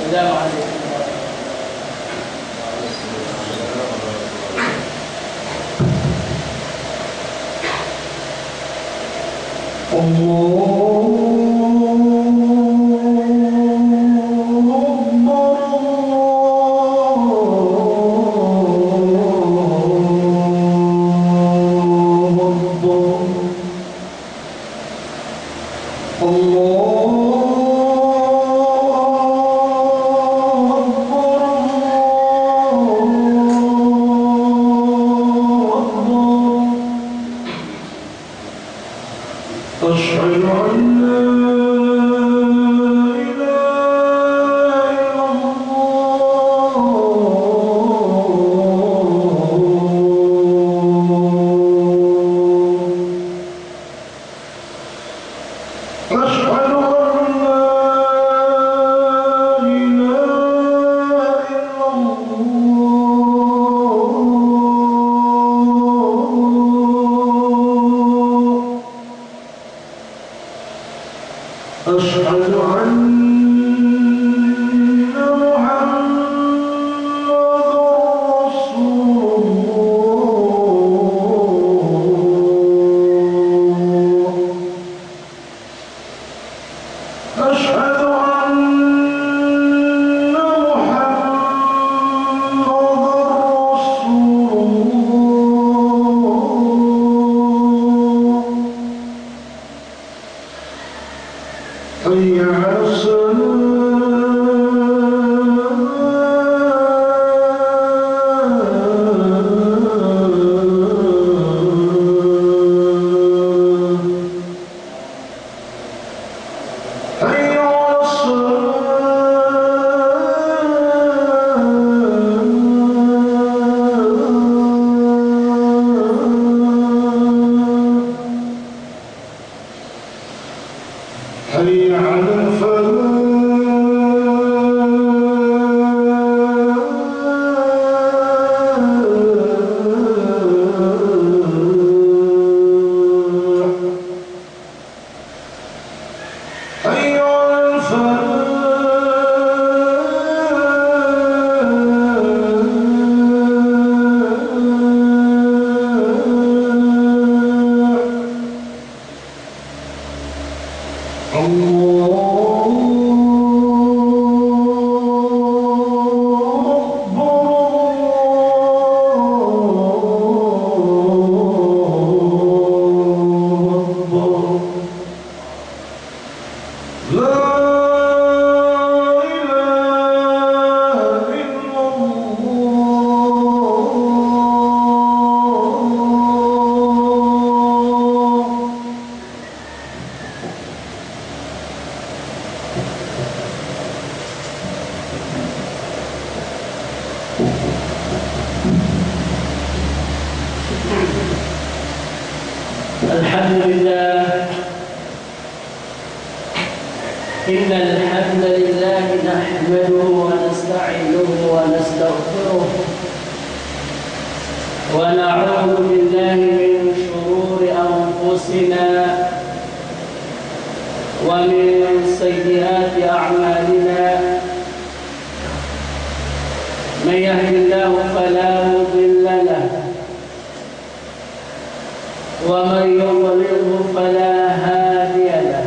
السلام عليكم. الحمد لله. إن الحمد لله نحمده ونستعينه ونستغفره ونعوذ بالله من شرور أنفسنا ومن سيئات أعمالنا. من يهد الله فلا مضل له ومن يضلله فلا هادي له.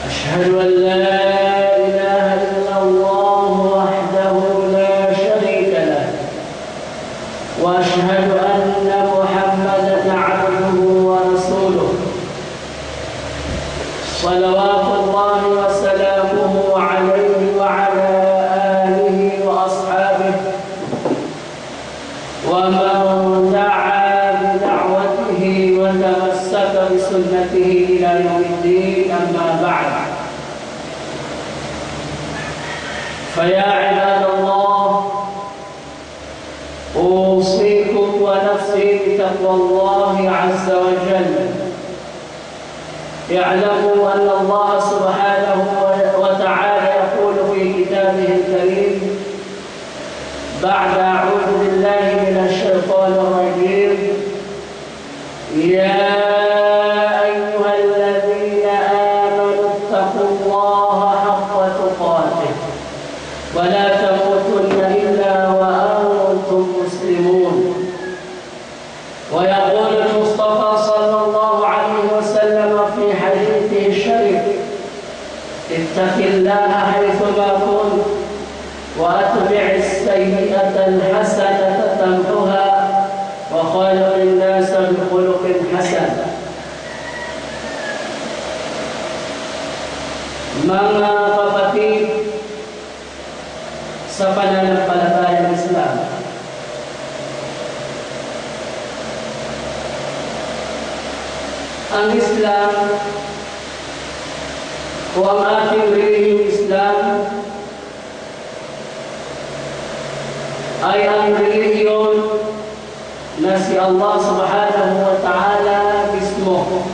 أشهد أن لا إله إلا الله وحده لا شريك له، وأشهد أن محمدًا عبده ورسوله، صلوات الله وسلامه عليه وعلى آله وأصحابه ومن دعا وتمسك بسنته إلى يوم الدين. أما بعد، فيا عباد الله، أوصيكم ونفسي بتقوى الله عز وجل. اعلموا أن الله سبحانه وتعالى يقول في كتابه الكريم بعد أعوذ بالله من الشيطان الرجيم: يا أيها الذين آمنوا اتقوا الله حق تقاته اتق الله حيثما كنت وأتبع السيئة الحسنة تمحها وخالق الناس بخلق حسن. Mga kapatid sa pananampalatayang Islam, ang Islam o ang ating relihiyong Islam ay ang relihiyon na si Allah subhanahu wa ta'ala mismo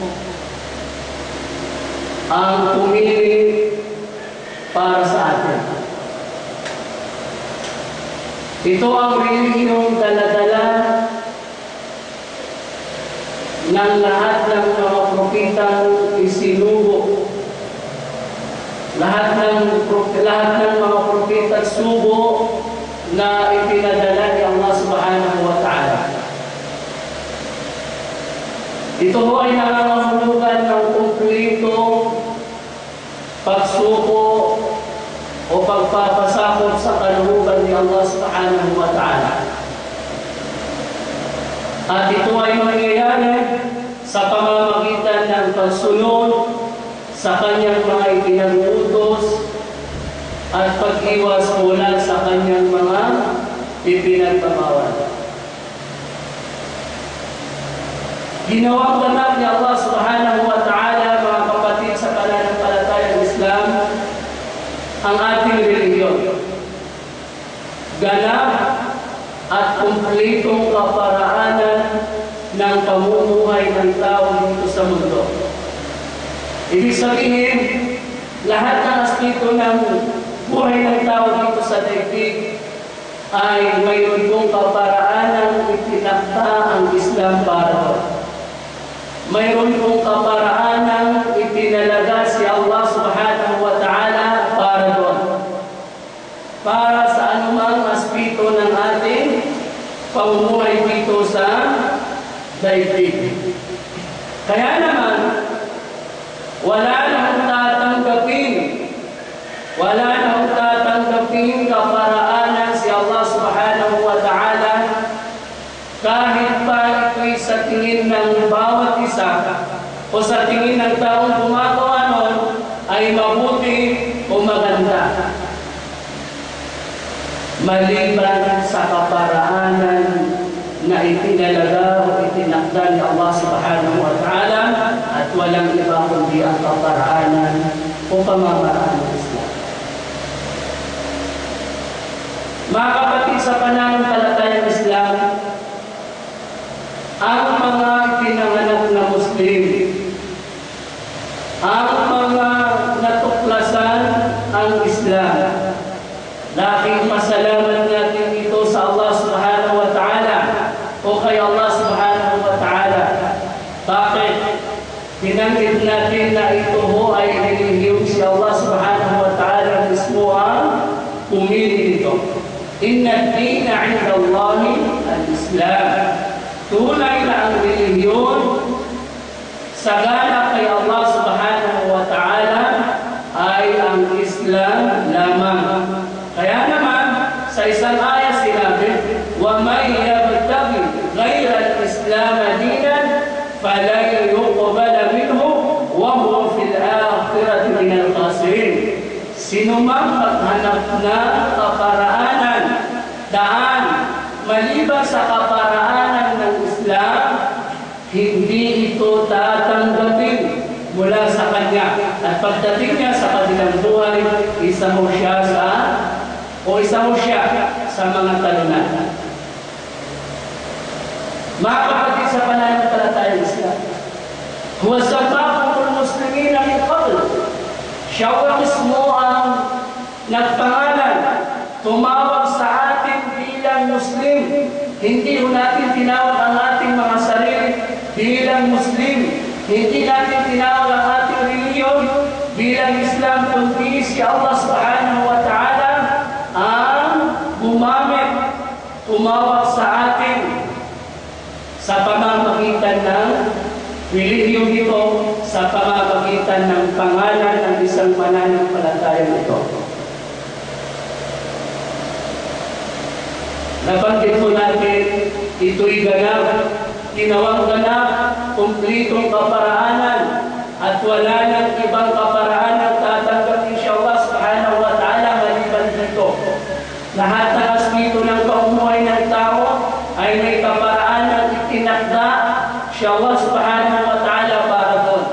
ang pumili para sa atin. Ito ang relihiyong dala-dala ng lahat ng mga propitang isinugo, lahat ng mga propita at sugo na ipinadala ni Allah subhanahu wa ta'ala. Ito ho ay nangangahulugan ng kumplitong pagsuko o pagpapasakop sa kalooban ni Allah subhanahu wa ta'ala. At ito ay mangyayari sa pamamagitan ng pagsunod sa kanyang mga ipinag-utos at pag-iwas mula sa kanyang mga ipinagbabawal. Ginawang ganap ni Allah subhanahu wa ta'ala, mga kapatid sa pananampalatayang Islam, ang ating relihiyon. Ganap at kumplitong kaparaanan ng pamumuhay ng tao dito sa mundo. Ibig sabihin, lahat ng aspekto ng buhay ng tao dito sa daigdig ay mayroon pong kaparaanan itinakda ang Islam para. Mayroon pong kaparaanan ipinalaga si Allah subhanahu wa ta'ala para doon. Para sa anumang aspekto ng ating pamumuhay dito sa daigdig. Kaya naman, wala nang tatanggapin kaparaanan si Allah subhanahu wa ta'ala kahit pa ito'y sa tingin ng bawat isa o sa tingin ng taong gumagawa nun ay mabuti o maganda. Maliban sa kaparaanan na itinalaga o itinakda ni Allah subhanahu wa ta'ala at walang iba kundi ang kaparaanan o pamamaraan ng Islam. Mga kapatid sa pananampalatayang Islam, ang mga pinanganak na Muslim, ang mga natuklasan ang Islam, laking pasalamat natin ito sa Allah subhanahu wa ta'ala o kay Allah subhanahu wa ta'ala. Bakit? Binanggit natin na ito ho ay relihiyong si Allah subhanahu wa ta'ala mismo ang pumili nito. Inna ad-dina 'inda Allahi al-Islam. Tunay na ang relihiyon sagana kay Allah subhanahu wa ta'ala ay ang Islam lamang. Kaya naman, sa isang ayat sinabi, وَمَنْ يَبْتَغِ غَيْرَ الْإِسْلَامَ دِينًا فَلَنْ يُقْبَلَ مِنْهُ وَهُوَ فِي الْآخِرَةِ مِنَ الْخَاسِرِينَ. Sinumang maghanap na kaparaanan, daan, maliban sa kaparaanan ng Islam, hindi ito tatanggapin mula sa kanya. At pagdating niya sa kanilang buhay, isa mo siya sa mga talunan. Mga kapatid sa pananampalatayang Islam, huwa sabaqul muslimin min qabl. Siya mismo ang nagpangalan, tumawag sa atin bilang Muslim. Hindi natin tinawag ang ating mga sarili bilang Muslim. Hindi natin tinawag ang ating reliyon bilang Islam, kundi si Allah subhanahu wa ta'ala ang tumawag sa atin sa pamamagitan ng relihiyong ito, sa pamamagitan ng pangalan ng isang mananampalataya Nabanggit po natin, ito'y ganap, ginawang ganap, kumplitong kaparaanan, at wala ng ibang kaparaanan tatanggap insyaAllah subhanahu wa ta'ala maliban dito. Lahat ng aspeto ng pamumuhay ng tao ay may kaparaanan itinakda insyaAllah subhanahu wa ta'ala para doon.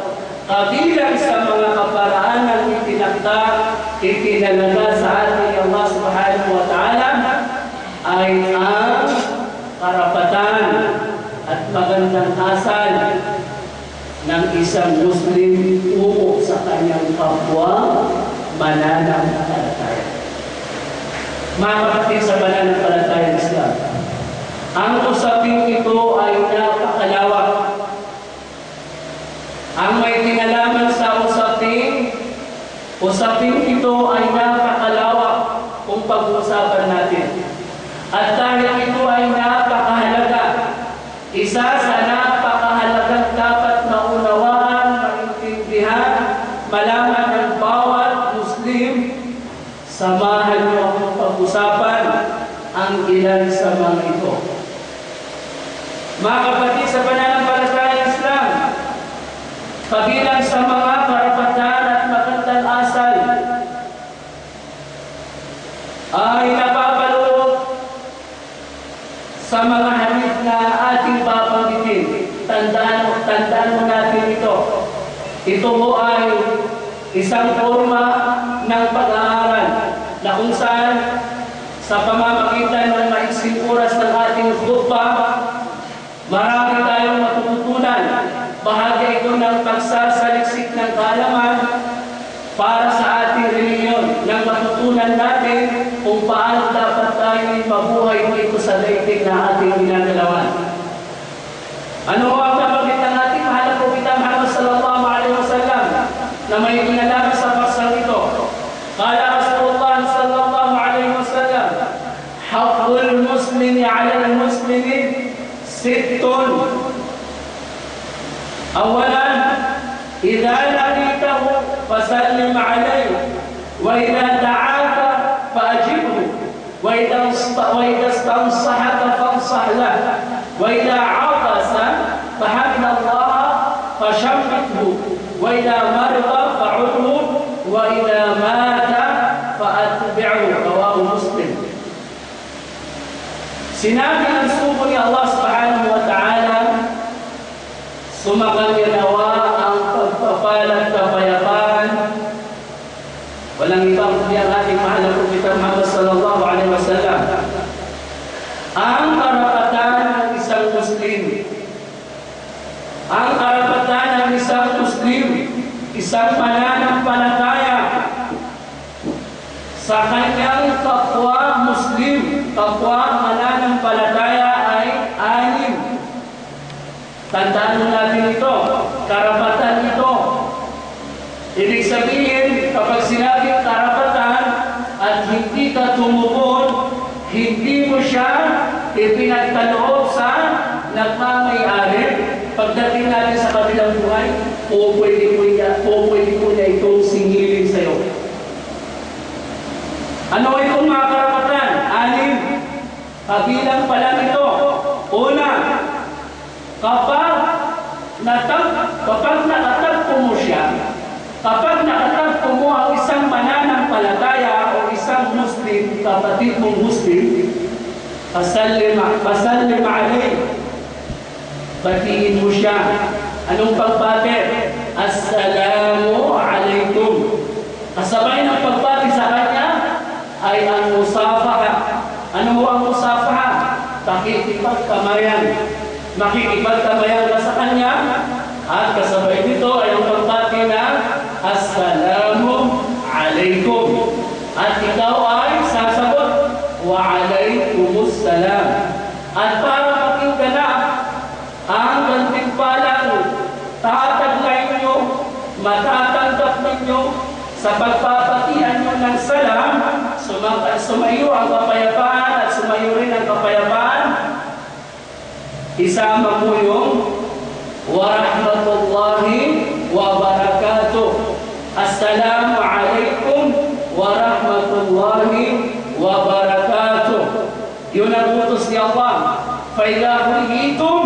Kabilang sa mga kaparaanan itinakda, itinalaga sa ating Allah subhanahu wa ta'ala ay ang karapatan at magandang asal ng isang Muslim tungo sa kanyang kapwa mananampalataya. Mga kapatid sa mananampalataya ng Islam, ang usaping ito ay napakalawak. Ang may kinalaman sa usaping ito ay napakalawak kung pag-uusapan natin. At dahil ito ay napakahalaga, isa sa napakahalagang dapat maunawaan, maintindihan, malaman ng bawat Muslim, samahan niyo akong pag-usapan ang ilan sa mga ito. Mga kapatid sa pananampalatayang Islam, kabilang sa mga karapatan at magandang asal ay napapaloob sa mga hadith na ating babanggitin. Tandaan mo natin ito. Ito mo ay isang forma ng pag-aaral na kung saan sa pamamagitan ng maiksing oras ng ating khutbah, marami tayong matututunan. Bahagi ito ng pagsasaliksik ng kaalaman para sa ating reliyon, nang matutunan natin kung paano dapat tayo mabuhay dito sa daigdig na ating ginagalawan. Ano ang nabanggit ng ating mahal na Propeta Muhammad sallallahu alaihi wasallam na may kinalaman sa paksang ito? Qala Rasulullah sallallahu alaihi wasallam, haqqul muslimi 'ala al-muslimi sittun. Awalan, idza laqitahu fasallim alayhi, wa idza da'aka fa'ajibhu, wa idza istansahaka fansah lahu, wa idza 'atasa fahamdallaha fashammithu, wa idza marida fa'udhu, wa idza mata fa'atbi'hu. Rawahu Muslim. Sinabi ng sugo ni Allah subhanahu wa ta'ala, sumakanya nawa ang pagpapalang kapayapaan. Walang ibang kundi ang ating mahal na Propeta Muhammad sallallahu alaihi wasallam. Ang karapatan ng isang Muslim, ang karapatan ng isang Muslim, isang mananampalataya sa kanyang kapwa Muslim, kapwa mananampalataya ay anim. Tandaan mo natin ito, karapatan ito. Ibig sabihin, kapag sinabing karapatan at hindi ka tumupon, hindi mo siya ipinagkaloob sa nagmamayari, pagdating natin sa kabilang buhay, o pwede po niya itong singilin sa'yo. Ano itong mga karapatan? Anim. Kabilang pala nito. Una, kapag nakatagpo mo siya, kapag nakatagpo mo ang isang mananampalataya o isang Muslim, kapatid mong Muslim, pasallim alayhi, batiin mo siya. Anong pagbati? Assalamu alaikum. Kasabay ng pagbati sa kanya ay ang musafaha. Ano mo ang musafaha? Pakikipagkamayan. Makikipagkamayan ka sa kanya, at kasabay nito ay ang pagbati na Assalamu alaikum. At ikaw ay sasagot, wa alaikumus salam. At para maging ganap ang gantimpalang tataglay nyo, matatanggap ninyo sa pagpapatian nyo ng salam, sumayo ang kapayapaan at sumayo rin ang kapayapaan. Isama mo yung wa rahmatullahi wa barakatuh. Assalamu alaikum wa rahmatullahi wa barakatuh. Yun ang Allah, فَإِذَا حُيِّيتُمْ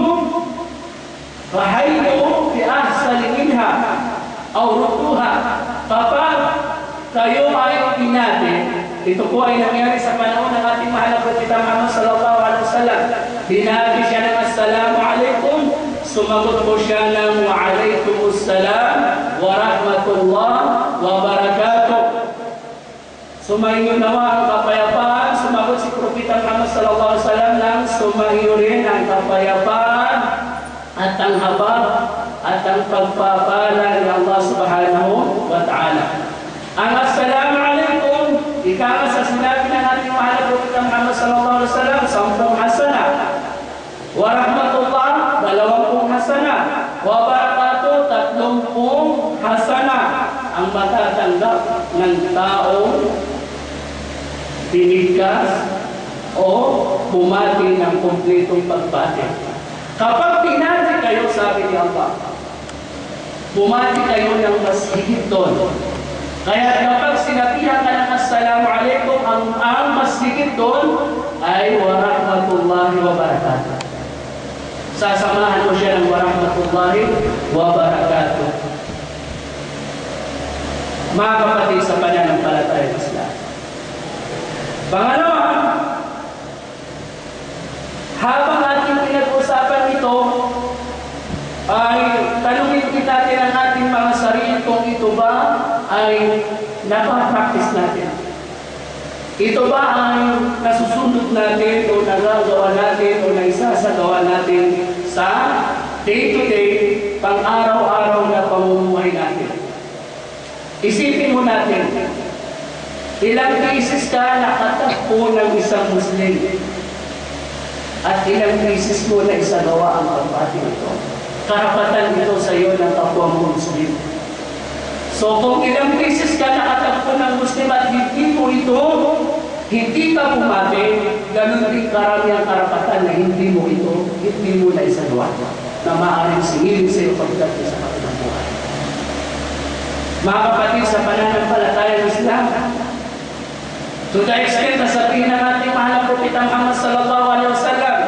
فَحَيُّوا بِأَحْسَنِ مِنْهَا أَوْ رُدُّوهَا. Kapag kayo ay pinati, ito po ay nangyari sa panahon ng ating mahal na Propeta Muhammad sallallahu alaihi wasallam. Binati siya ng assalamu alaikum, sumagot po siya ng wa alaikumussalam wa rahmatullah wa barakatuh. Sumainyo nawa ang kapayapaan, sumagot si Propeta Muhammad sallallahu alaihi wasallam ng sumainyo rin ang kapayapaan at ang habag at ang pagpapala ni Allah subhanahu wa ta'ala. Ang assalamu alaikum, ika sa sinabi ng ating mahal na Propeta Muhammad sallallahu alaihi wasallam, 10 hasana. Wa rahmatullah, 20 hasana. Wa barakatuh, 30 hasana. Ang matatanggap ng taong pinigkas o bumati ng kumpletong pagbati. Kapag pinati kayo, sabi ni Allah, bumati kayo ng mas higit doon. Kaya kapag sinabihan ka ng assalamu alaikum, ang mas higit doon ay wa rahmatullahi wa barakatuh. Sasamahan mo siya ng wa rahmatullahi wa barakatuh. Mga kapatid sa pananampalataya ng Islam. Pangalawa, habang ating pinag-usapan ito, ay tanungin kita ng ating mga sarili kung ito ba ay napapractice natin. Ito ba ay nasusunod natin o nagagawa natin o naisasagawa natin sa day-to-day, pang-araw-araw na pamumuhay natin. Isipin mo natin, ilang beses ka nakatakbo ng isang Muslim at ilang beses mo na isagawa ang pagbati ito. Karapatan ito sa iyo ng kapwa mo Muslim. So kung ilang beses ka nakatakbo ng Muslim at hindi mo ito, hindi ka bumati, ganun din karami ang karapatan na hindi mo ito, hindi mo na isagawa na maaaring singilin sa iyo pagdating sa kanilang buhay. Mga kapatid sa pananampalataya ng Islam, to the extent na sabihin ng ating mahal na Propeta Muhammad sallallahu alaihi wasallam,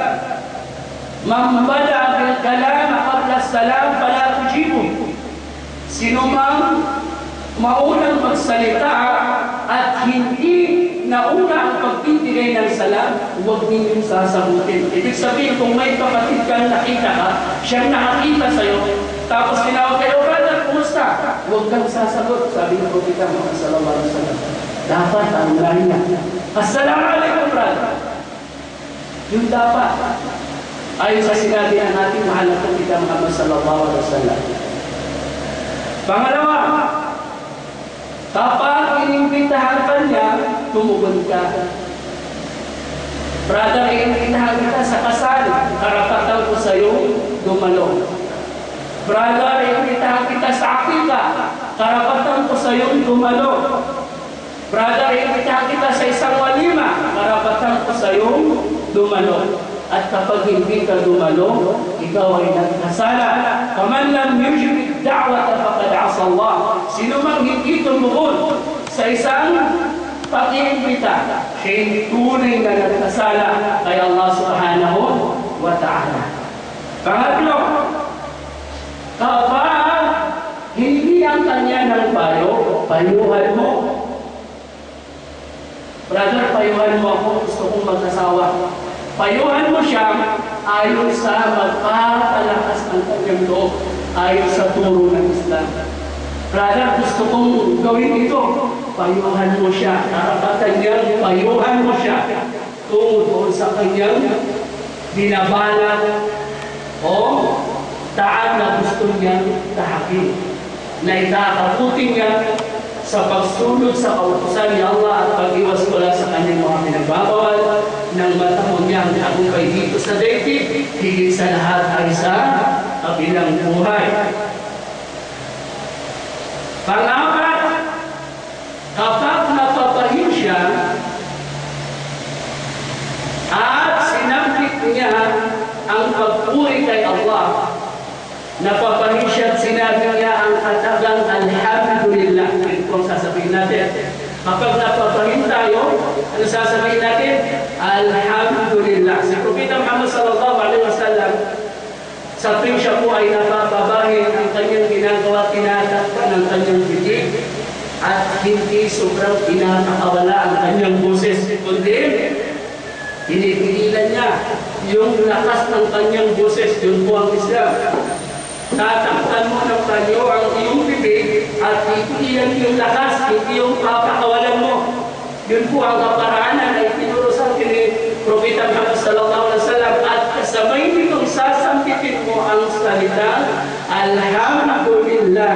"Man bada bil kalam qabla salam fala tujibu." Sino mang maunang magsalita at hindi nauna ang pagbibigay ng salam, huwag ninyong sasagutin. Ibig sabihin, kung may kapatid kang nakita ka, siyang nakakita sa'yo, tapos tinawag kayo, brother, kumusta? Huwag kang sasagot, sabi ng Propeta Muhammad sallallahu alaihi wasallam. Dapat ang unahin niya, assalamu alaikum, brother. Yung dapat, ayon sa sinabi ng ating mahal na Propeta Muhammad sallallahu alaihi wasallam. Pangalawa, kapag inimbitahan ka niya, tumugon ka. Brother, inimbitahan kita sa kasal, karapatan ko sa iyo, dumalo. Brother, inimbitahan kita sa akika, karapatan ko sa iyo, dumalo. Brother, inimbitahan kita sa isang walima, karapatan ko sa iyo, dumalo. At kapag hindi ka dumalo, ikaw ay nagkasala. Faman lam yujib ad-da'wata faqad 'asa Allah. Sino mang hindi tumugon sa isang pag-iimbita, siya'y tunay na nagkasala kay Allah subhanahu wa ta'ala. Pangatlo, kapag hindi ang kanya ng payo, payuhan mo. Brother, payuhan mo ako, gusto kong mag-asawa. Payuhan mo siya ayon sa magpapalakas ng kanyang loob, ayon sa turo ng Islam. Brother, gusto kong gawin ito. Payuhan mo siya. Karapatan niya, payuhan mo siya tungkol sa kanyang binabalak o daan na gusto niyang tahakin, na itataputin niya sa pagsunod sa kautusan ni Allah at pag-iwas mula sa kanyang mga pinagbabawal ng matahon niyang tagumpay dito sa daigdig, higit sa lahat ay sa kabilang buhay. Pang-apat, kapag napapahin siya at sinambit niya ang pagpuri kay Allah, napapahin siya at sinabi niya ang katagang alhamdulillah. Ito ang sasabihin natin. Kapag napapahim tayo, ano sasabihin natin? Alhamdulillah. Si Propeta Muhammad sallallahu alaihi wasallam, sa tuwing siya po ay napapabahin ang kanyang ginagawa, tinatakpan ang kanyang bibig at hindi sobrang pinapakawala ang kanyang boses, kundi pinipigilan niya yung lakas ng kanyang boses. Yun po ang Islam. Tatakpan mo ng tanyo ang iyong bibig at ipigilan yung lakas, hindi yung papakawalan mo. Yun po ang kaparaanan ay tinuro sa akin ni Propeta Muhammad sallallahu alaihi wasallam, at kasabay nitong sasampitin mo ang salita Alhamdulillah.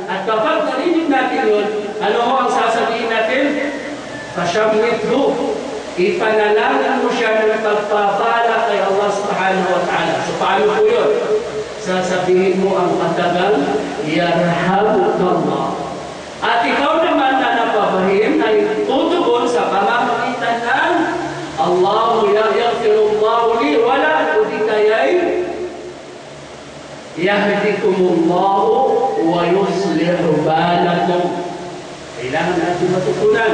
At kapag narinig natin yun, ano ho ang sasabihin natin? Pasyamnithu, ipanalangin mo siya ng pagpapala kay Allah subhanahu wa ta'ala. So paano po yun? Sasabihin mo ang katagal, Yarhamukallah. At ikaw naman na napapahim ay tutugon sa pamamagitan ng Allahu yaghfirullahu li wa la udikayay yahdikumullahu wa yuslihu balakum. Kailangan natin matutunan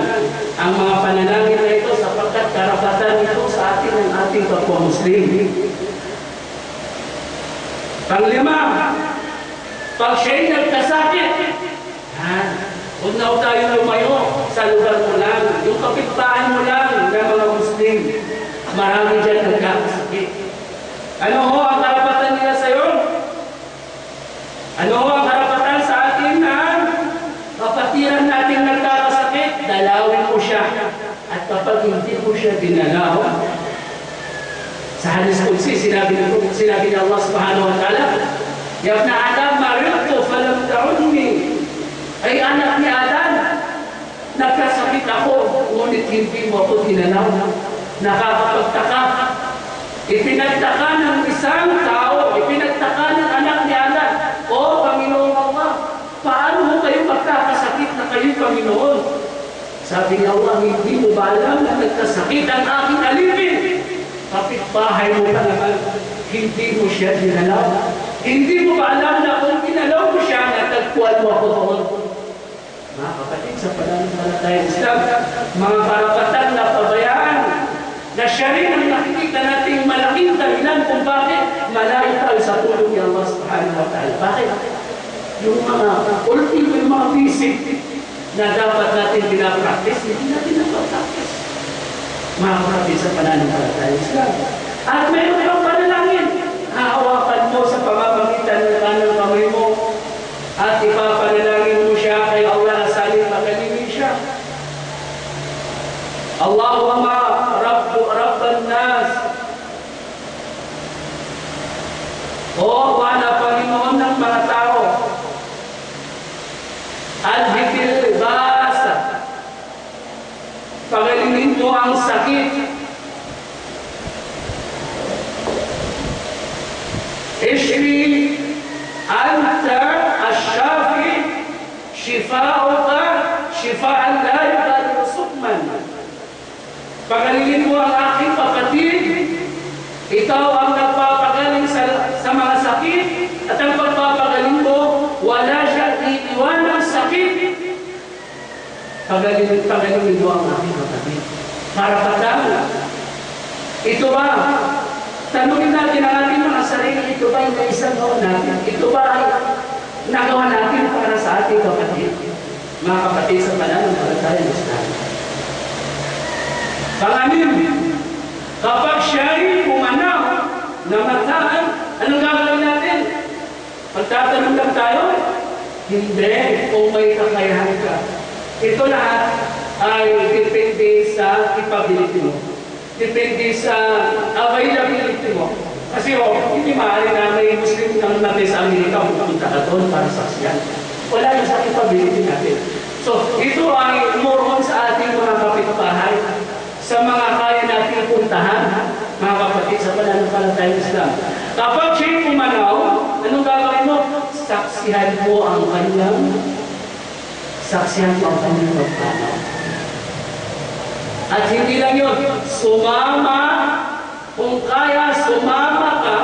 ang mga panalangin na ito sapagkat karapatan ito sa atin ng ating kapwa Muslim. Panglima, pag siya'y nagkasakit, huwag na tayo lumayo sa lugar mo lang, yung kapitbahay mo lang ng mga Muslim. Marami dyan nagkakasakit. Ano ho ang karapatan nila sa'yo? Ano ho ang karapatan sa atin na kapatiran natin nagkakasakit? Dalawin mo siya. At kapag hindi mo siya dinalaw, sa hadis qudsi, sinabi ni Allah subhanahu wa ta'ala, Ya ibna Adam, maridtu falam ta'udni. Ay anak ni Adam, nagkasakit ako, ngunit hindi mo ako dinalaw. Nakakapagtaka. Ipinagtaka ng isang tao, ipinagtaka ng anak ni Adam, O Panginoon Allah, paano mo kayo magkakasakit na kayo Panginoon? Sabi ni Allah, hindi mo ba alam na nagkasakit ang aking alipin? Kapitbahay mo pa naman, hindi mo siya dinalaw. Hindi mo ba alam na kung dinalaw mo siya, natagpuan mo ako doon? Mga kapatid, sa pananampalatayang Islam, mga karapatan na pabayaan, na siya rin ang nakikita nating malaking dahilan kung bakit malayo tayo sa tulong ni Allah subhanahu wa ta'ala. Bakit? Yung mga ultimo, yung mga basic na dapat natin pinapractice, hindi natin napapractice. Mga kapatid, sa pananampalatayang Islam. At mayroon kang panalangin. Hahawakan mo sa pamamagitan ng kanang kamay mo at ipapanalangin mo siya kay Allah na saling magalingin siya. Allahumma Rabban Nas. O Allah na Panginoon ng mga tao, Adhibil Basa, pagalingin mo ang sakit. Ishri anta asyafi shifa'uka shifa'an la yugadiru sukman. Pagalingin mo ang aking kapatid. Ikaw ang nagpapagaling sa mga sakit, at ang pagpapagaling mo, wala siya iiwan ng sakit. Pagalingin mo ang aking kapatid. Karapatan. Ito ba? Tanungin natin ang ating mga sarili, ito ba yung naisang gawa natin? Ito ba ay nagawa natin para sa ating kapatid? Mga kapatid sa pananampalatayang Islam. Panganim, kapag siya'y pumanaw, namataan, anong gagawin natin? Magtatanong lang tayo? Hindi, kung may kakayahan ka. Ito lahat ay depende sa capability mo. Depende sa availability mo. Kasi hindi maaari na may Muslim ng natin sa Amerika pupunta ka doon para saksiyan. Wala yung sa capability natin. So, ito ay more on sa ating mga kapitbahay, sa mga kaya natin puntahan, mga kapatid sa pananampalatayang Islam. Kapag siya'y pumanaw, anong gagawin mo? Saksihan mo ang kanyang pagpanaw. At hindi lang yun, sumama, kung kaya sumama ka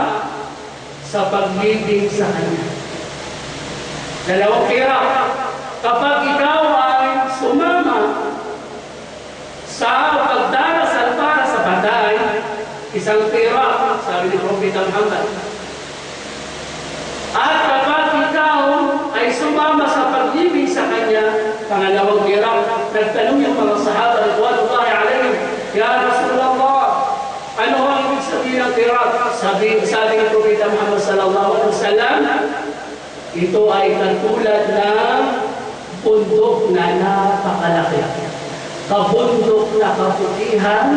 sa paglibing sa kanya. Dalawang pira, kapag ikaw ay sumama sabi ni Propeta Muhammad. At kapag ikaw ay sumama sa pag-ibig sa Kanya, pangalawang hirap, nagtanong yung mga sahaba, ridwanullahi alaihim, Ya Rasulullah, ano ang ibig sabihin ng hirap? Sabi ni Propeta Muhammad sallallahu alaihi wasallam, ito ay katulad ng bundok na napakalaki. Kabundok na kaputihan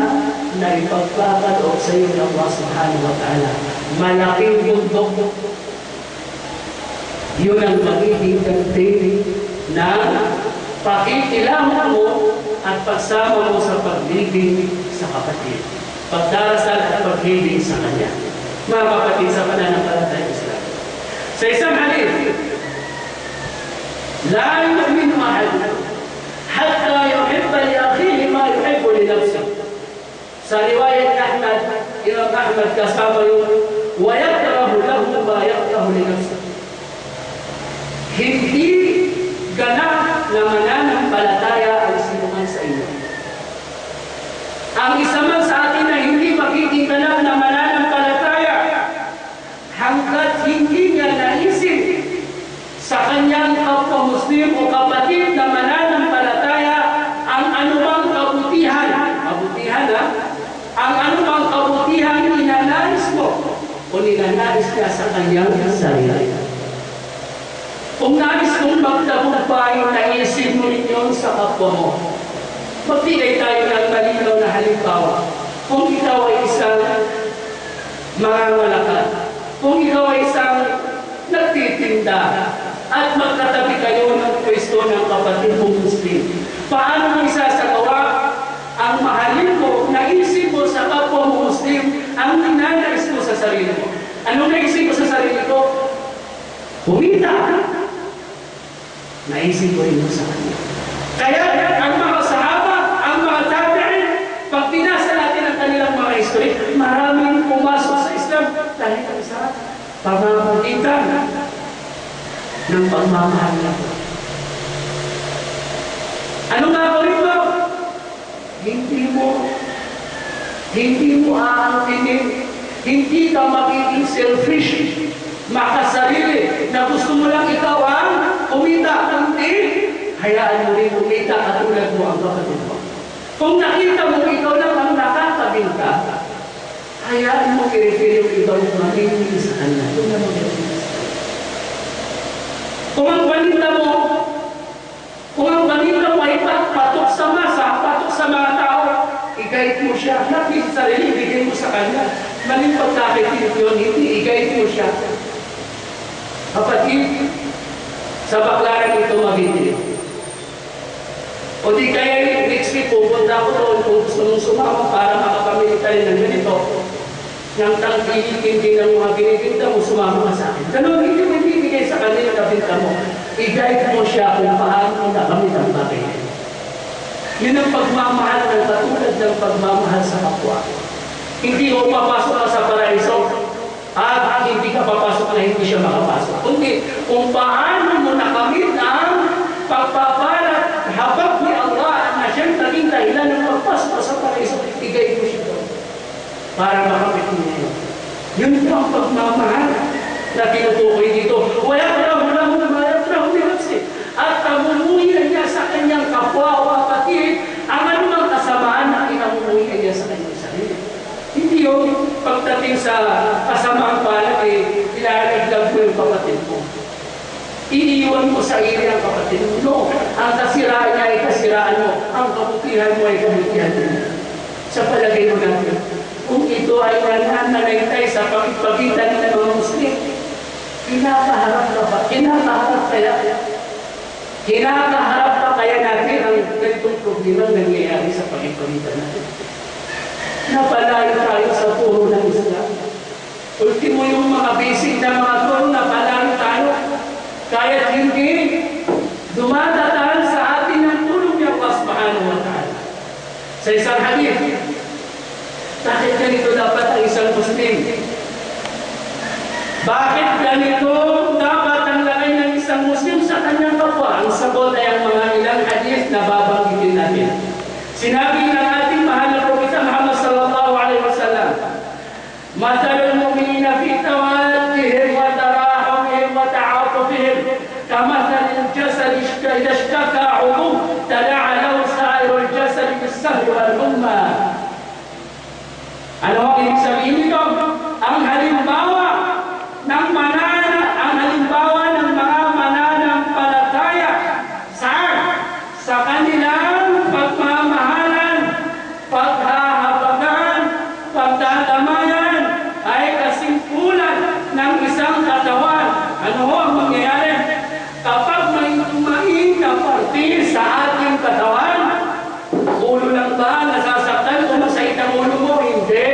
na ipagkakaloob sa iyo ng Allah subhanahu wa ta'ala. Malaking bundok. Yun ang magiging ganti na pakikilangan mo at pagsama mo sa pag-ibig sa kapatid. Pagdarasal at pag-ibig sa Kanya. Mga kapatid sa pananampalatayang Islam. Sa isang hadith, la yu'minu ahadukum hatta yuhibba li akhihi ma yuhibbu li nafsihi. Sa riwayat Ahmad, Imam Ahmad kasama yung wa yakrahu lahu ma yakrahu li nafsihi. Hindi ganap na mananampalataya ang sinuman sa inyo. Ang isa man sa atin na hindi magiging ganap na mananampalataya hanggat hindi niya naisip sa kanyang kapwa-Muslim o kapatid na mananampalataya ang anumang kabutihan. Kabutihan ang anumang kabutihan ninanais mo o ninanais niya sa kanyang sarili. Kung nais mong magtagumpay, naisip mo rin yun sa kapwa mo. Magbigay tayo ng malinaw na halimbawa. Kung ikaw ay isang mangangalakal, kung ikaw ay isang nagtitinda, at magkatabi kayo ng pwesto ng kapatid mong Muslim, paano mo isasagawa ang mahalin mo, naisip mo sa kapwa mo Muslim, ang ninanais mo sa sarili mo? Anong naisip mo sa sarili ko? Humita. Naisip ko rin mo sa kanya. Kaya ang mga sahaba, ang mga tabi'in, pag pinasa natin ang kanilang mga history, maraming pumasok sa Islam dahil ang isa pamamagitan ng pagmamahal na po. Ano nga gawin mo? Hindi mo aangkinin, hindi ka magiging selfish, makasarili, na gusto mo lang ikaw ang kumita, kundi hayaan mo rin kumita katulad mo ang kapatid mo. Kung nakita mo ikaw lang ang nakakabinta, hayaan mo kiri-kiri yung ikaw yung mamimili sa kanya. Doon na mag-ibig. Kung ang paninda mo ay patok sa masa, patok sa mga tao, i-guide mo siya. Hindi sa sarili, ibigay mo sa kanya. Maling pagkakit yun, hindi i-guide mo siya. Kapatid, sa baklaran ito mabibili. O di kaya next week pupunta ako doon kung gusto mong sumama para makapamili tayo ng ganito. Nang tangkilikin din ang mga binibinta mo, sumama ka sa akin. Ganun, hindi mo ibibigay sa kanila na binta mo. I-guide mo siya kung paano nakamit ang bagay. Yun ang pagmamahal ng katulad ng pagmamahal sa kapwa. Hindi mo papasok ka sa paraiso at hindi ka papasok na hindi siya makapasok. Kundi kung paano mo nakamit ang pagpapalat habang ni Allah na siyang naging dahilan ng pagpasok sa paraiso, i-guide mo siya doon para makamit mo yun. Yun ang pagmamahal na tinutukoy dito. Wayakrahu lahu ma yakrahu li nafsihi. At namumuhian niya sa kanyang kapwa o kapatid ang anumang kasamaan na kinamumuhian niya sa kanyang sarili. Hindi yung pagdating sa kasamaang palad ay ilalagdag mo yung kapatid mo. Iniiwan mo sa iyo ang kapatid mo. No, ang kasiraan niya ay kasiraan mo. Ang kabutihan mo ay kabutihan mo. Sa palagay mo natin, kung ito ay nananaytay sa pagpagitan ng mga Muslim, kinakaharap pa kaya natin ang ganitong problema nangyayari sa pagpagitan natin. Napalayo tayo sa puro ng Islam. Ultimo yung mga basic na mga turo, napalayo tayo. Kaya hindi dumadataan sa atin ang tulong niya Allah subhanahu wa ta'ala. Sa isang hadith, bakit ganito dapat ang isang Muslim? Bakit ganito dapat ang lagay ng isang Muslim sa kanyang kapwa? Ang sagot ay ang mga ilang hadith na babanggitin natin. Sinabi ng ating mahal na Propeta Muhammad sallallahu alaihi wasallam, "Mathalul السهل والأمة. Ano ang ibig sabihin nito? Ang halimbawa ng mga mananampalataya sa kanilang pagmamahalan, paghahabagan, pagdadamayan ay kasimpulan ng isang katawan. Ano ang mangyayari? Kapag may tumain na parte sa ating katawan, ulo lang ba nasasaktan kung masakit ang ulo mo? Hindi.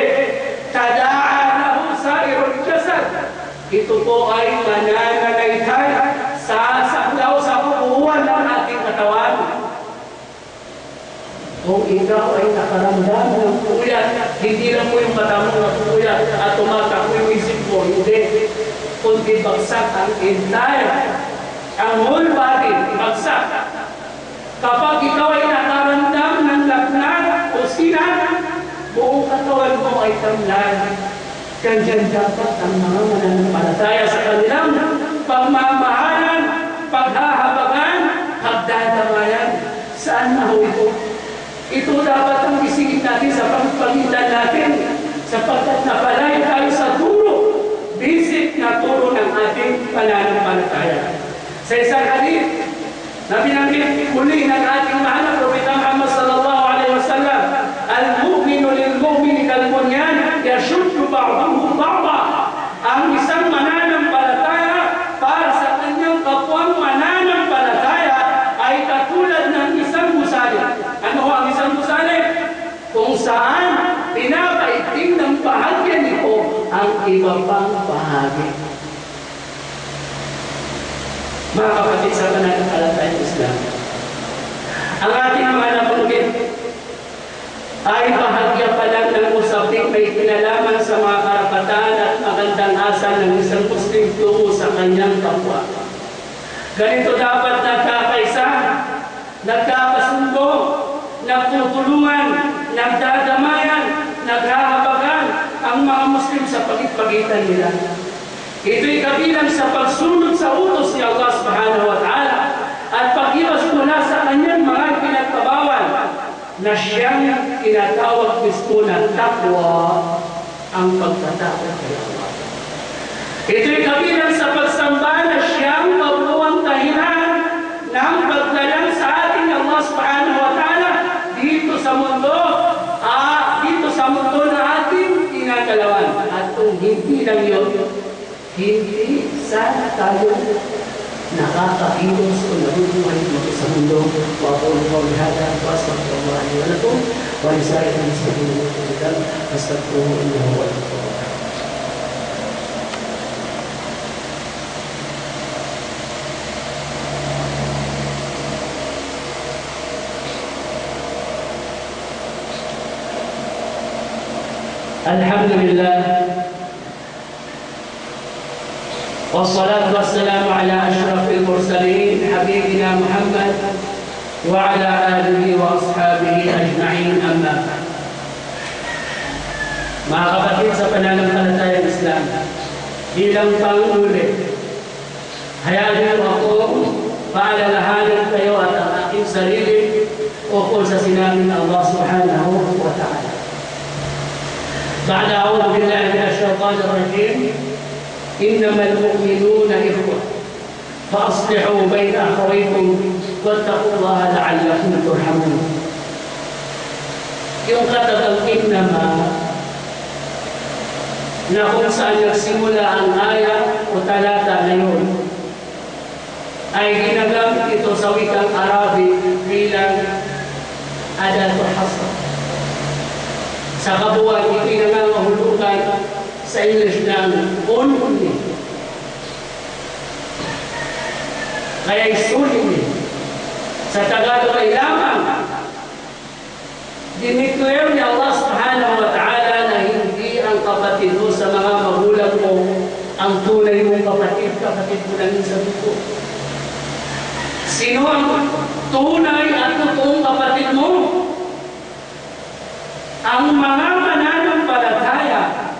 Tadaan sa irod-jasad. Ito po ay mananalaitay sa saklaw sa kukuhan ng ating katawan. Kung ikaw ay nakaramdam ng puyat, hindi lang mo yung mata mo na puyat at tumatak yung isip mo, hindi. Kundi bagsak ang entire, ang whole body, bagsak. Kapag ikaw ay nakaramdam ng lagnat o sinat, buong katawan mo ay tamlan. Ganyan dapat ang mga mananampalataya sa kanilang pagmamahalan, paghahabagan, pagdadamayan. Saan na ho ito? Ito dapat ang isingit natin sa pagpagitan natin, sapagkat napalay tayo sa turo, basic na turo ng ating pananampalataya. Sa isang hadith na binanggit muli ng ating mahal na Propeta Muhammad sallallahu alaihi wasallam, al-mu'minu lil-mu'mini kal-bunyan yashuddu ba'dahu ba'da. Ang isang mananampalataya para sa kanyang kapwang mananampalataya ay katulad ng isang gusali. Ano ang isang gusali? Kung saan pinapaitim ng bahagya nito ang iba pang bahagi. Mga kapatid sa pananampalatayang Islam, ang ating mga nabanggit ay bahagya pa lang ng usaping may kinalaman sa mga karapatan at magandang asa ng isang Muslim tungo sa kanyang kapwa. Ganito dapat nagkakaisa, nagkakasundo, nagtutulungan, nagdadamayan, naghahabagan ang mga Muslim sa pagitan nila. Ito'y kabilang sa pagsunod sa utos ni Allah subhanahu wa ta'ala at pag-iwas mula sa kanyang mga pinagpabawal na siyang tinatawag mismo na taqwa, ang pagtatakot kay Allah. Ito'y kabilang sa pagsamba na siyang magbuwang dahilan ng paglalang sa ating Allah subhanahu wa ta'ala dito sa mundo na ating tinagalawan. At kung hindi lang yun, hindi sana tayo nakakakilos o nabubuhay dito sa mundo. Wapong bihada, wasmagpabuhan niyo na ito. Walisaya ng sa pinagpulitan, basta po inawa ito. Alhamdulillah. والصلاة والسلام على أشرف المرسلين حبيبنا محمد وعلى آله وأصحابه أجمعين أما بعد. Mga kapatid sa pananampalatayang Islam, bilang pangulit, hayaan niyo ako paalalahanan kayo at ang aking sarili ukol sa sinabi ng Allah subhanahu wa ta'ala. بعد أعوذ بالله من الشيطان الرجيم إنما المؤمنون إخوة فأصلحوا بين أخويكم واتقوا الله لعلكم ترحمون. Yung katagang innama na kung saan nagsimula ang aya o talata na yun ay ginagamit ito sa wikang Arabic bilang adatul hasr. Sa kabuuan, ito'y nangangahulugan sa English ng only. Kaya isulit sa Tagalog ay lamang. Dineclare ni Allah subhanahu wa ta'ala na hindi ang kapatid mo sa mga magulang mo ang tunay mong kapatid mo lang sa buko. Sino ang tunay at totoong kapatid mo? Ang mga mananampalataya,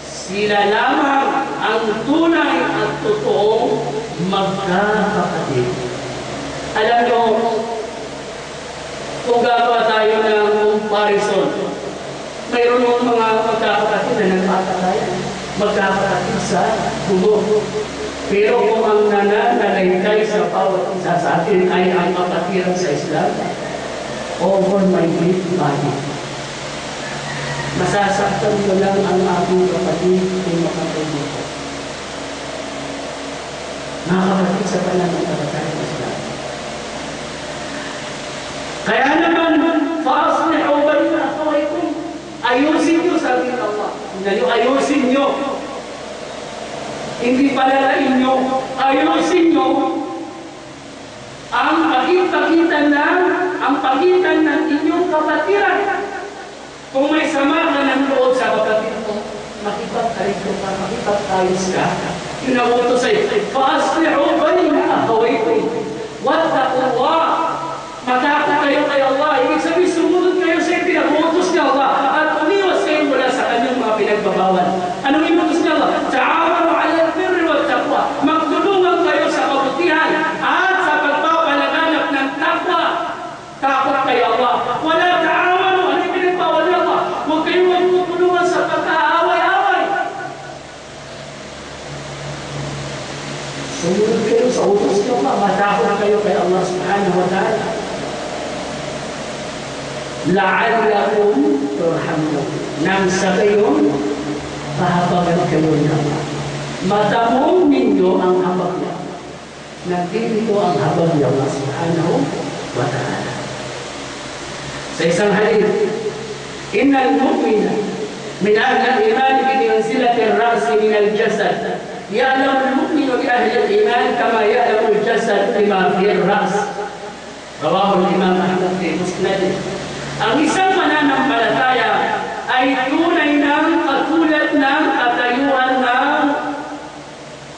sila lamang ang tunay at totoong magkakapatid. Alam nyo, kung gagawa tayo ng comparison. Mayroon mga magkakapatid na nagpapatayan, magkakapatid sa bumo. Pero kung ang nananalaytay sa bawat isa sa atin ay ang kapatiran sa Islam, over my dead body. Masasaktan ko lang ang aking kapatid kung makatay dito. Mga kapatid sa pananampalataya ng Islam. Kaya naman, فَأَصْلِحُوا بَيْنَ أَخَوَيْكُمْ. Ayusin nyo, sabi ng Allah. Ayusin nyo. Hindi palalain nyo. Ayusin nyo ang pagitan ng inyong kapatiran. Kung may sama ka ng loob sa kapatid mo, makipagkarito ka, makipagkayos ka. Inabuto sa'yo, فَأَصْلِحُوا بَيْنَ أَخَوَيْكُمْ وَاتَّقُوا اللَّهَ. Matakot kayo kay Allah. Ibig sabihin, sumunod kayo sa pinag-uutos ni Allah at umiwas kayo mula sa kanyang mga pinagbabawal. Anong inutos ni Allah? Ta'awanu 'alal birri wat taqwa. Magtulungan kayo sa kabutihan at sa pagpapalaganap ng taqwa. Takot kay Allah. Wala ta'awanu. Ano yung pinagbawal ni Allah? Huwag kayong magtutulungan sa pagkaaway-away. Sumunod kayo sa utos ni Allah. Matakot kayo kay Allah subhanahu wa ta'ala. La'allakum turhamun. Nang sa gayon, pahabagan kayo ng Allah. Matamong ninyo ang habag niya. Nandito ang habag niya Allah subhanahu wa ta'ala. Sa isang hadith, innal mu'mina min ahli al-iman bi manzilati ar-ra's min al-jasad. Ya'lamu al-mu'minu bi ahli al-iman kama ya'lamu al-jasad bima fi ar-ra's. Rawahu al-Imam Ahmad fi Musnad. Ang isang mananampalataya ay tunay ng katulad ng katayuan ng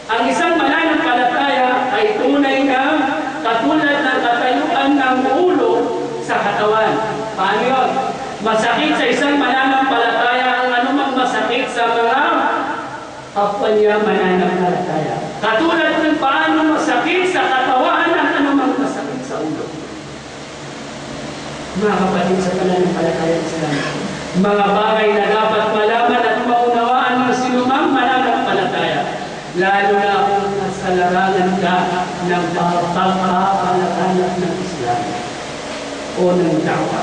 ang isang mananampalataya ay tunay ng katulad ng katayuan ng ulo sa katawan. Paano yun? Masakit sa isang mananampalataya ang anumang masakit sa mga kapwa niya mananampalataya. Katulad ng paano masakit sa katawan ang anumang masakit sa ulo. Mga kapatid sa pananampalataya ng Islam, mga bagay na dapat malaman at maunawaan ng sinumang mananampalataya, lalo na kung nasa larangan ka ng pagpapalaganap ng Islam o ng da'wa.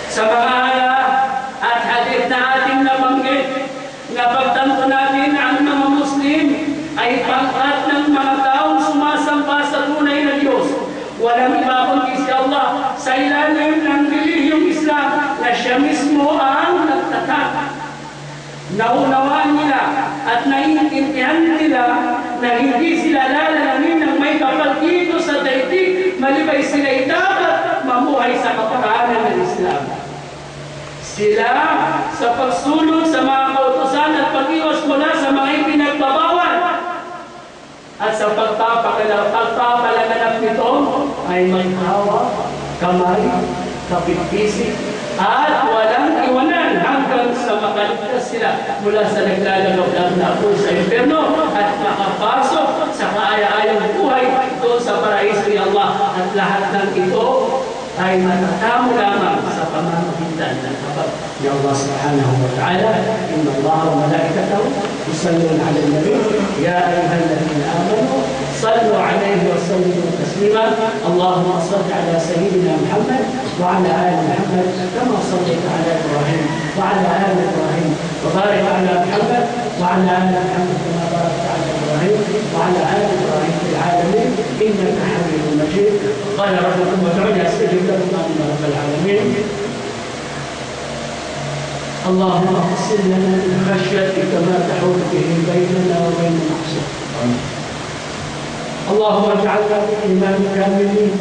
Sa mga aya at hadith na ating nabanggit, na pagtanto natin ang mga Muslim ay pangkat ng mga taong sumasamba sa tunay na Diyos. Walang iba kundi si Allah sa ilalim ng relihiyong Islam na siya mismo ang nagtatag. Naunawaan nila at naiintindihan nila na hindi sila lalalamin ng may kapal dito sa daigdig malibay sila'y dapat mamuhay sa kapakanan ng Islam. Sila sa pagsulong sa mga kautusan at pag-iwas mula sa mga ipinagbabawal at sa pagpapalaganap nito ay may hawa, kamay, kapitpisik, at walang iwanan hanggang sa makaligtas sila mula sa naglalagaw na apoy sa impyerno at makapasok sa kaaya-ayang buhay doon sa paraiso ni Allah. At lahat ng ito ay matatamo lamang sa pamamagitan ng habag ni Allah subhanahu wa ta'ala. Inna Allah wa malaikatahu yusalluna 'alan nabi ya ayyuhalladhina amanu sallu 'alaihi wa sallimu taslima. Allahumma salli 'ala sayyidina Muhammad wa 'ala ali Muhammad kama sallaita 'ala Ibrahim wa 'ala ali Ibrahim wa barik 'ala Muhammad wa 'ala ali Muhammad kama barakta 'ala Ibrahim wa 'ala ali Ibrahim fil 'alamin innaka Hamidum Majid. Qala rabbukum ud'uni astajib lakum ya rabbal 'alamin. اللهم اقسم لنا من خشيتك ما تحول به بيننا وبين معصيتك. اللهم اجعلنا بالايمان كاملين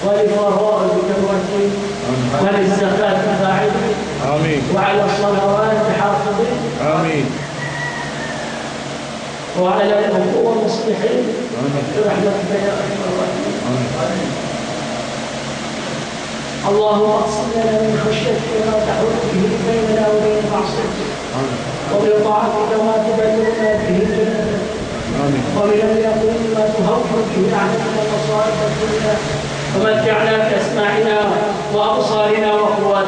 ولفرائضك موحدين وللزكاه فاعلين وعلى الصلوات حافظين وعلى الأخوة مصلحين برحمتك يا أرحم الراحمين. اللهم اقسم لنا من خشيتك ما تحول به بيننا وبين معصيتك ومن طاعتك ما تبلغنا به جنتك ومن اليقين ما تهون به علينا مصائب الدنيا ومتعنا باسماعنا وابصارنا وقواتنا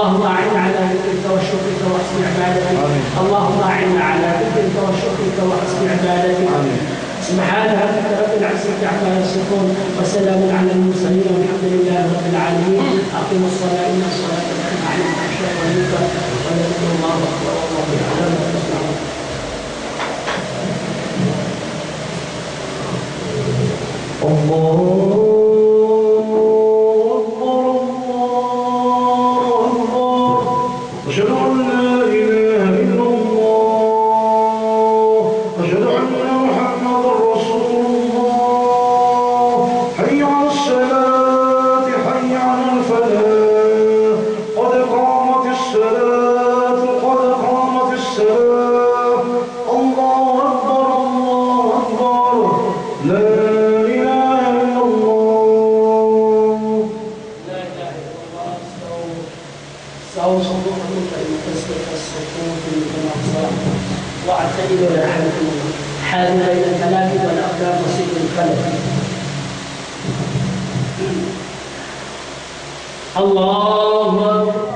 اللهم أعنا على ذكرك وشكرك وحسن عبادتك. اللهم أعنا على ذكرك وشكرك وحسن عبادتك. سبحان ربك رب العزة عما يصفون وسلام على المرسلين والحمد لله رب العالمين. أقيموا الصلاة إن الصلاة تنهى عن الفحشاء والمنكر ولذكر الله أكبر والله يعلم ما تصنعون. الله واعتدلوا رحمكم الله. حال بين الكلام والاقدام وسيد الفلك. الله أكبر.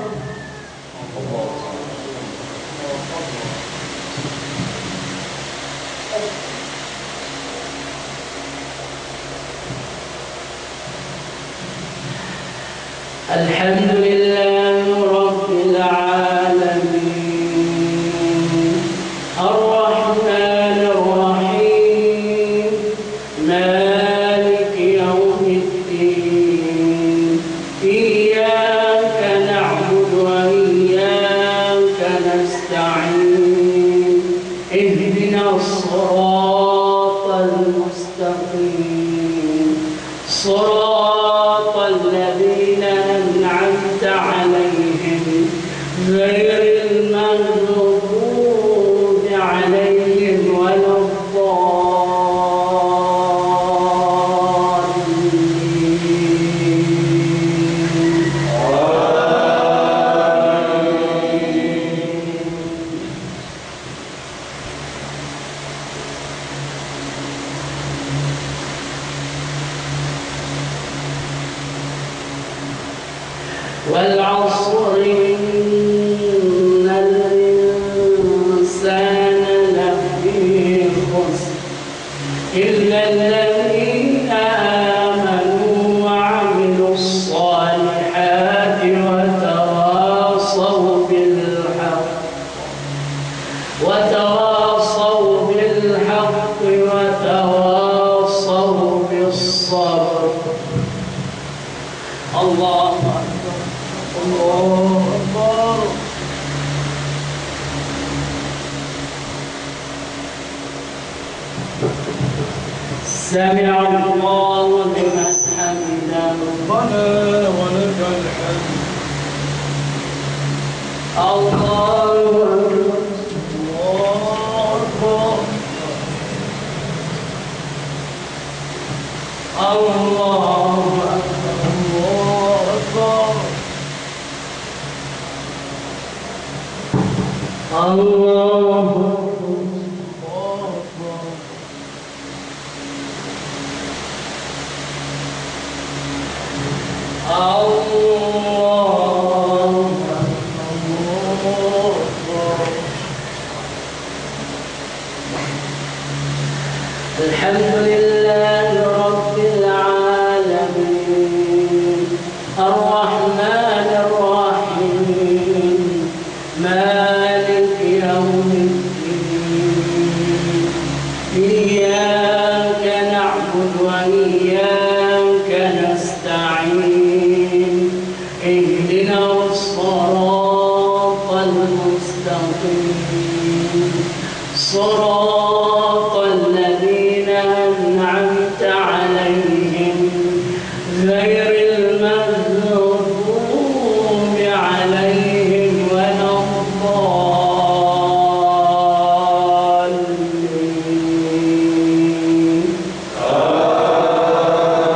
الحمد لله رب العالمين الرحمن الرحيم مالك يوم الدين إياك نعبد وإياك نستعين اهدنا الصراط المستقيم صراط الذين أنعمت عليهم غير المغضوب عليهم ولا والعصر إن الإنسان لفي خسر إلا الذين آمنوا وعملوا الصالحات وتواصوا بالحق وتواصوا بالصبر. الله أكبر الله أكبر. سمع الله لمن حمده ربنا ولك الحمد. الله أكبر الله أكبر الله أكبر الله الحمد لله رب العالمين الرحمن الرحيم مالك يوم الدين إياك نعبد وإياك نستعين اهدنا الصراط المستقيم صراط الذين أنعمت عليهم غير المغضوب عليهم ولا الضالين.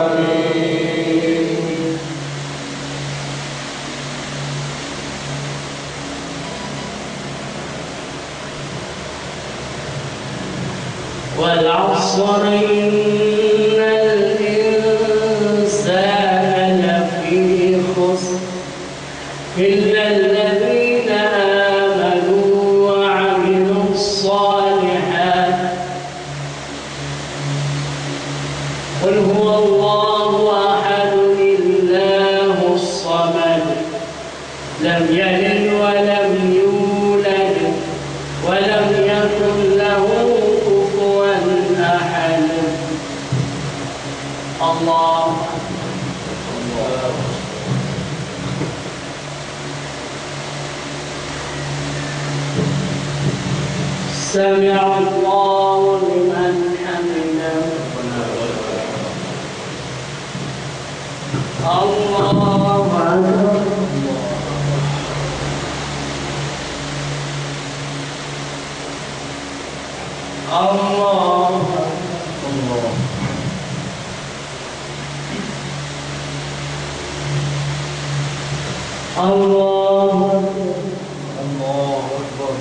آمين. والعصر إن الإنسان لفي خسر إلا Allah. سمع الله لمن حمده. الله أكبر. الله الله. الله أكبر.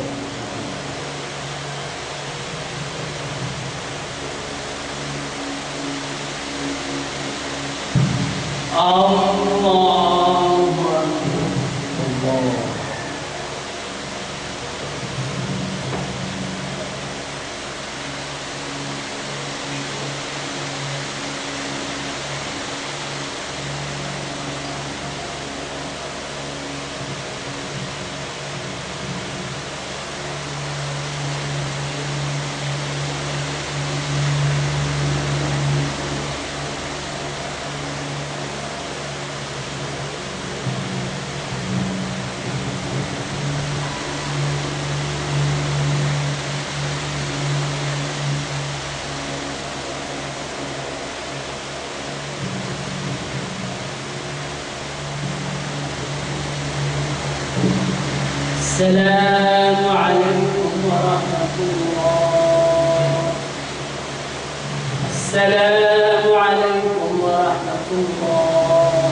السلام عليكم ورحمة الله. السلام عليكم ورحمة الله. السلام عليكم ورحمة الله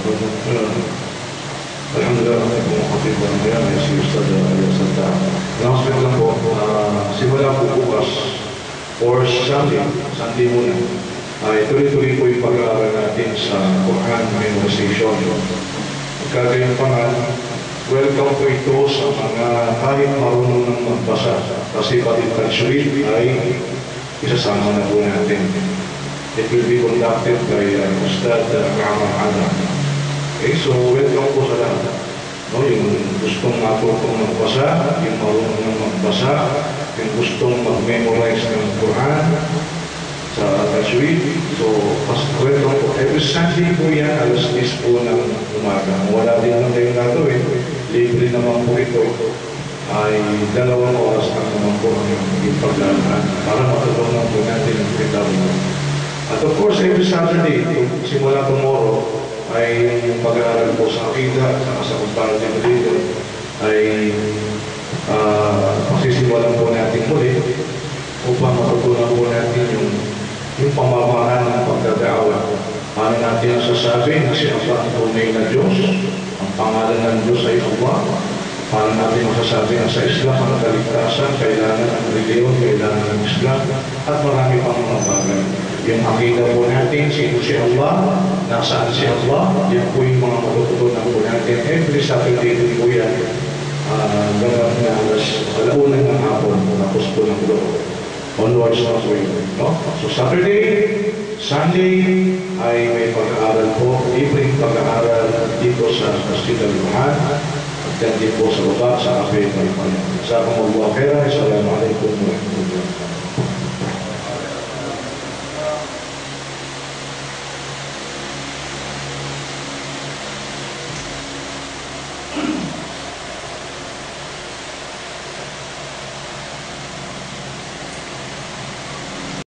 وبركاته. Alhamdulillah, Khatib Al-Anbiya, si Ustaz Al-Salta. Announcement lang po, simula po bukas or Sunday muna, ay tuloy-tuloy po yung pag-aaral natin sa Quran memorization. Kagayon pa nga, welcome po ito sa mga kahit marunong ng magbasa. Kasi pati tajwid ay isasama na po natin. It will be conducted by Ustaz Muhammad Adam. Okay, so welcome po sa lahat. No, yung gustong matutong magbasa, yung marunong ng magbasa, yung gustong mag-memorize ng Quran sa tajwid. So, welcome po. Every Sunday po yan, alas 10 po ng umaga. Wala din lang tayong gagawin. Libre naman po ito. Ay 2 oras lang naman po yung paglalaan para matulungan po natin ang pinagawin. At of course, every Saturday, simula tomorrow, ay yung pag-aaral po sa akida, sa comparative religion, ay pasisimulan po natin muli upang matutunan po natin yung pamamaraan ng pagdadaawa. Paano natin ang sasabi na siya ang tunay na Diyos, ang pangalan ng Diyos ay Allah. Paano natin masasabi na sa Islam ang kaligtasan, kailangan ng reliyon, kailangan ng Islam, at marami pang mga bagay. Yung akida po natin, sino si Allah, nasaan si Allah, yan po yung mga matututunan po natin. Every Saturday din po yan, ganap na alauna ng hapon, tapos po ng loob. Onwards na po yun. No? So Saturday, Sunday, ay may pag-aaral po, libreng pag-aaral dito sa Masjid Al-Quran, at yan din po sa baba, sa Ape, sa Pamagwakera, sa